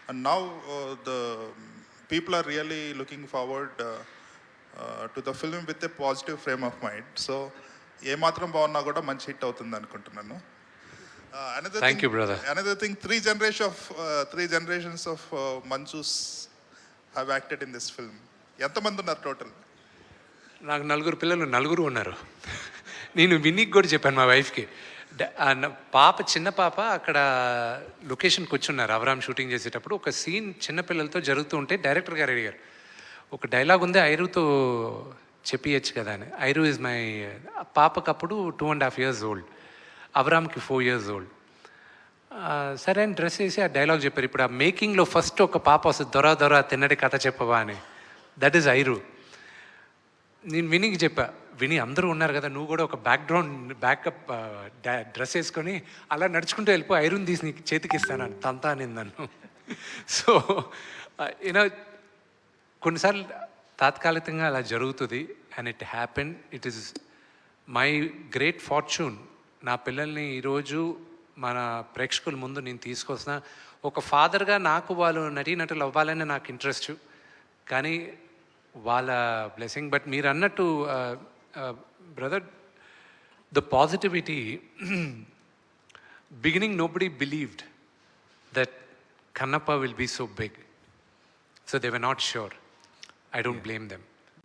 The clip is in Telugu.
And now the people are really looking forward to the film with a positive frame of mind. So ఏ మాత్రం బాగున్నా కూడా మంచి హిట్ అవుతుంది అనుకుంటున్నాను. Thank you, brother. Another thing, three generations of Manchus have acted in this film. ఎంతమంది ఉన్నారు టోటల్? నాకు నలుగురు పిల్లలు, నలుగురు ఉన్నారు. నేను వినీకి కూడా చెప్పాను, మా వైఫ్కి. పాప, చిన్న పాప అక్కడ లొకేషన్కి వచ్చున్నారు అవరామ్ షూటింగ్ చేసేటప్పుడు. ఒక సీన్ చిన్నపిల్లలతో జరుగుతూ ఉంటే డైరెక్టర్ గారు అడిగారు, ఒక డైలాగ్ ఉంది ఐరుతో చెప్పియచ్చు కదా అని. ఐరు ఇస్ మై పాపకు అప్పుడు 2.5 years ఓల్డ్, అవరామ్కి 4 years ఓల్డ్. సరే అని డ్రెస్ వేసి ఆ డైలాగ్ చెప్పారు. ఇప్పుడు ఆ మేకింగ్లో ఫస్ట్ ఒక పాప వస్తుంది, దొర దొర తిన్నడి కథ చెప్పవా అని. దట్ ఈస్ ఐరు. నేను వినీకి చెప్పా, విని అందరూ ఉన్నారు కదా, నువ్వు కూడా ఒక బ్యాకప్ డ్రెస్ వేసుకొని అలా నడుచుకుంటూ వెళ్ళిపో, ఐరన్ తీసి నీకు చేతికి ఇస్తాను తంతా అని నన్ను. సో యూనో కొన్నిసార్లు తాత్కాలికంగా అలా జరుగుతుంది. And it happen. It is my great fortune. నా పిల్లల్ని ఈరోజు మన ప్రేక్షకుల ముందు నేను తీసుకొస్తున్న. ఒక ఫాదర్గా నాకు వాళ్ళు నటీనటులు అవ్వాలని నాకు ఇంట్రెస్ట్, కానీ వాళ్ళ బ్లెస్సింగ్. బట్ మీరు అన్నట్టు brother, the positivity, beginning nobody believed that Kannappa will be so big, so they were not sure. I don't blame them.